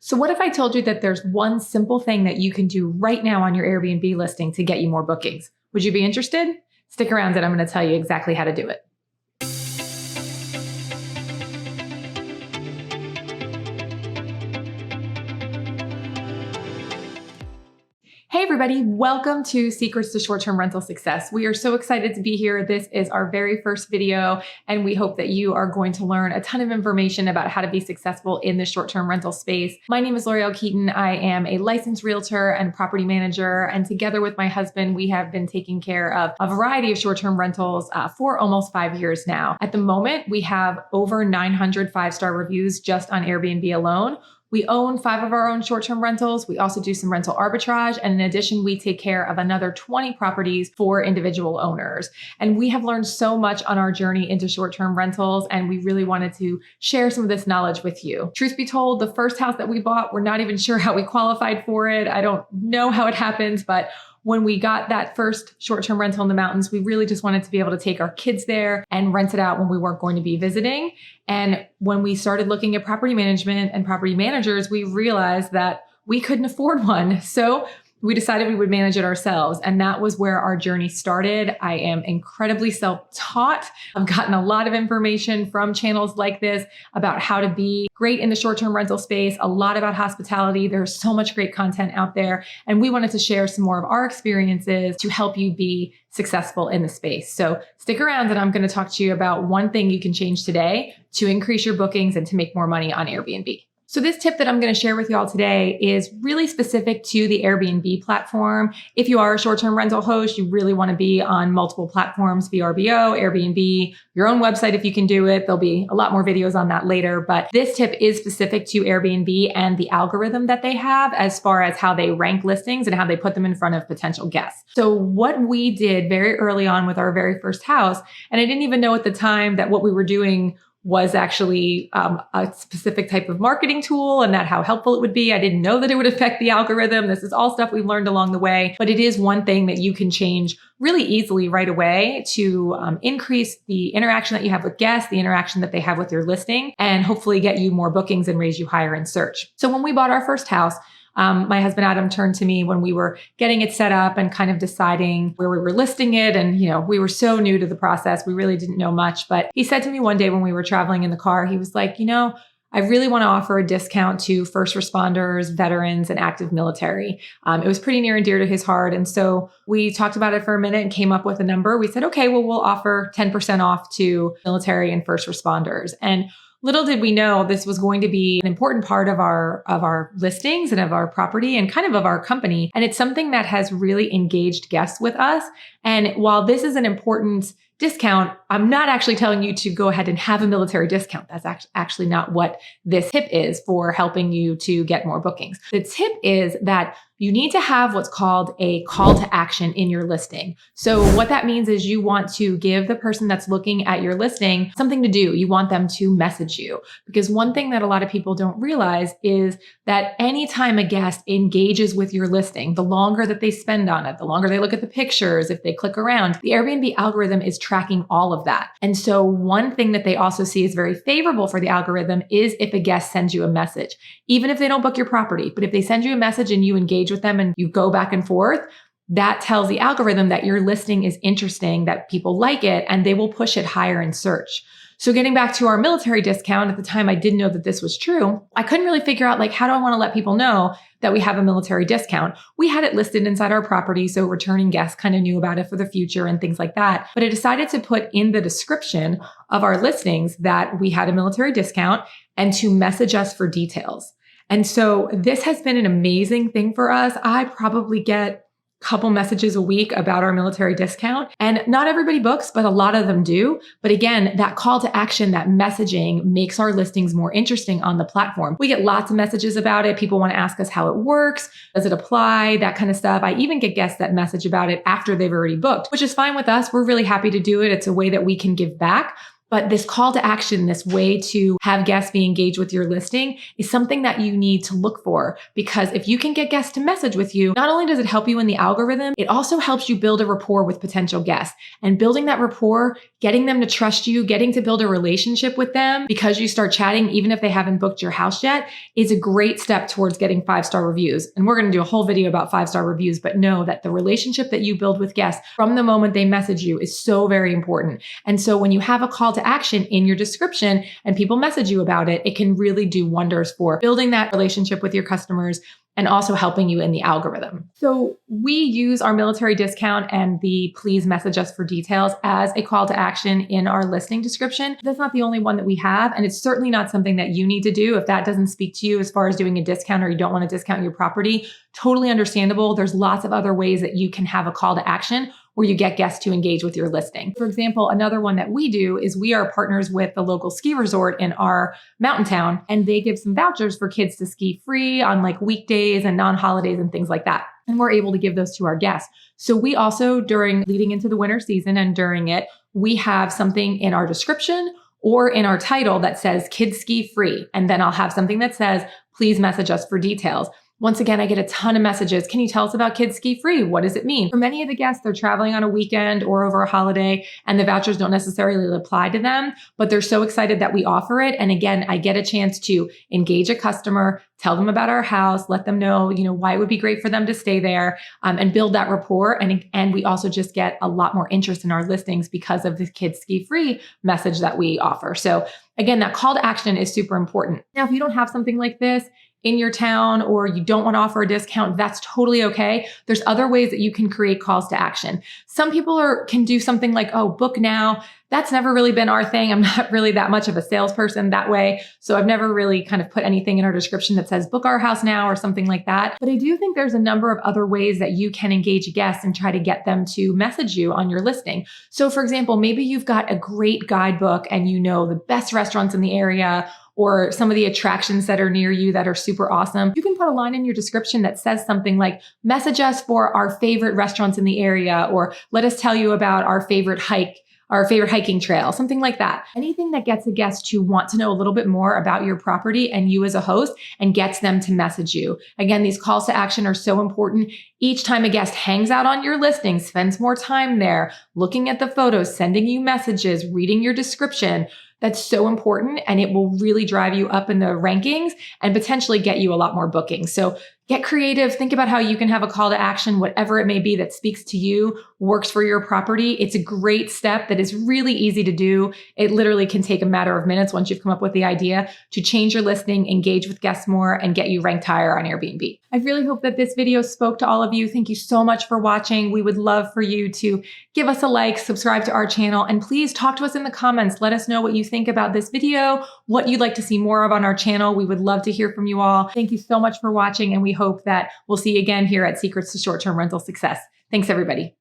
So what if I told you that there's one simple thing that you can do right now on your Airbnb listing to get you more bookings? Would you be interested? Stick around and I'm going to tell you exactly how to do it. Hey everybody, welcome to Secrets to Short-Term Rental Success. We are so excited to be here. This is our very first video, and we hope that you are going to learn a ton of information about how to be successful in the short-term rental space. My name is Keaton. I am a licensed realtor and property manager, and together with my husband, we have been taking care of a variety of short-term rentals for almost 5 years now. At the moment, we have over 900 five-star reviews just on Airbnb alone. We own 5 of our own short-term rentals. We also do some rental arbitrage. And in addition, we take care of another 20 properties for individual owners. And we have learned so much on our journey into short-term rentals. And we really wanted to share some of this knowledge with you. Truth be told, the first house that we bought, we're not even sure how we qualified for it. I don't know how it happened, but when we got that first short-term rental in the mountains, we really just wanted to be able to take our kids there and rent it out when we weren't going to be visiting. And when we started looking at property management and property managers, we realized that we couldn't afford one. So we decided we would manage it ourselves. And that was where our journey started. I am incredibly self-taught. I've gotten a lot of information from channels like this about how to be great in the short-term rental space, a lot about hospitality. There's so much great content out there. And we wanted to share some more of our experiences to help you be successful in the space. So stick around and I'm going to talk to you about one thing you can change today to increase your bookings and to make more money on Airbnb. So this tip that I'm going to share with you all today is really specific to the Airbnb platform. If you are a short-term rental host, you really want to be on multiple platforms, VRBO, Airbnb, your own website if you can do it. There'll be a lot more videos on that later, but this tip is specific to Airbnb and the algorithm that they have as far as how they rank listings and how they put them in front of potential guests. So what we did very early on with our very first house, and I didn't even know at the time that what we were doing was actually a specific type of marketing tool and that how helpful it would be. I didn't know that it would affect the algorithm. This is all stuff we've learned along the way, but it is one thing that you can change really easily right away to increase the interaction that you have with guests, the interaction that they have with your listing, and hopefully get you more bookings and raise you higher in search. So when we bought our first house, my husband, Adam, turned to me when we were getting it set up and kind of deciding where we were listing it. And, we were so new to the process. We really didn't know much. But he said to me one day when we were traveling in the car, he was like, I really want to offer a discount to first responders, veterans, and active military. It was pretty near and dear to his heart. And so we talked about it for a minute and came up with a number. We said, okay, well, we'll offer 10% off to military and first responders. And little did we know this was going to be an important part of our listings and of our property and kind of our company. And it's something that has really engaged guests with us. And while this is an important discount, I'm not actually telling you to go ahead and have a military discount. That's actually not what this tip is for helping you to get more bookings. The tip is that you need to have what's called a call to action in your listing. So what that means is you want to give the person that's looking at your listing something to do. You want them to message you. Because one thing that a lot of people don't realize is that anytime a guest engages with your listing, the longer that they spend on it, the longer they look at the pictures, if they click around, the Airbnb algorithm is tracking all of that. And so one thing that they also see is very favorable for the algorithm is if a guest sends you a message, even if they don't book your property, but if they send you a message and you engage with them and you go back and forth, that tells the algorithm that your listing is interesting, that people like it, and they will push it higher in search. So getting back to our military discount, at the time I didn't know that this was true. I couldn't really figure out how do I want to let people know that we have a military discount? We had it listed inside our property, so returning guests kind of knew about it for the future and things like that. But I decided to put in the description of our listings that we had a military discount and to message us for details. And so this has been an amazing thing for us. I probably get couple messages a week about our military discount. And not everybody books, but a lot of them do. But again, that call to action, that messaging makes our listings more interesting on the platform. We get lots of messages about it. People want to ask us how it works. Does it apply? That kind of stuff. I even get guests that message about it after they've already booked, which is fine with us. We're really happy to do it. It's a way that we can give back. But this call to action, this way to have guests be engaged with your listing is something that you need to look for, because if you can get guests to message with you, not only does it help you in the algorithm, it also helps you build a rapport with potential guests. And building that rapport, getting them to trust you, getting to build a relationship with them because you start chatting, even if they haven't booked your house yet, is a great step towards getting 5-star reviews. And we're going to do a whole video about 5-star reviews, but know that the relationship that you build with guests from the moment they message you is so very important. And so when you have a call to action in your description and people message you about it, it can really do wonders for building that relationship with your customers and also helping you in the algorithm. So we use our military discount and the please message us for details as a call to action in our listing description. That's not the only one that we have, and it's certainly not something that you need to do. If that doesn't speak to you as far as doing a discount or you don't want to discount your property, totally understandable. There's lots of other ways that you can have a call to action where you get guests to engage with your listing. For example, another one that we do is we are partners with the local ski resort in our mountain town, and they give some vouchers for kids to ski free on like weekdays and non-holidays and things like that. And we're able to give those to our guests. So we also, during leading into the winter season and during it, we have something in our description or in our title that says kids ski free. And then I'll have something that says, please message us for details. Once again, I get a ton of messages. Can you tell us about Kids Ski Free? What does it mean? For many of the guests, they're traveling on a weekend or over a holiday, and the vouchers don't necessarily apply to them, but they're so excited that we offer it. And again, I get a chance to engage a customer, tell them about our house, let them know, why it would be great for them to stay there, and build that rapport. And we also just get a lot more interest in our listings because of the Kids Ski Free message that we offer. So again, that call to action is super important. Now, if you don't have something like this in your town or you don't want to offer a discount, that's totally okay. There's other ways that you can create calls to action. Some people can do something like, book now. That's never really been our thing. I'm not really that much of a salesperson that way. So I've never really kind of put anything in our description that says book our house now or something like that. But I do think there's a number of other ways that you can engage guests and try to get them to message you on your listing. So for example, maybe you've got a great guidebook and you know the best restaurants in the area or some of the attractions that are near you that are super awesome. You can put a line in your description that says something like, message us for our favorite restaurants in the area, or let us tell you about our favorite hiking trail, something like that. Anything that gets a guest to want to know a little bit more about your property and you as a host and gets them to message you. Again, these calls to action are so important. Each time a guest hangs out on your listing, spends more time there, looking at the photos, sending you messages, reading your description, that's so important, and it will really drive you up in the rankings and potentially get you a lot more bookings. So get creative. Think about how you can have a call to action, whatever it may be that speaks to you, works for your property. It's a great step that is really easy to do. It literally can take a matter of minutes once you've come up with the idea to change your listing, engage with guests more, and get you ranked higher on Airbnb. I really hope that this video spoke to all of you. Thank you so much for watching. We would love for you to give us a like, subscribe to our channel, and please talk to us in the comments. Let us know what you think about this video, what you'd like to see more of on our channel. We would love to hear from you all. Thank you so much for watching, and we hope that we'll see you again here at Secrets to Short-Term Rental Success. Thanks, everybody.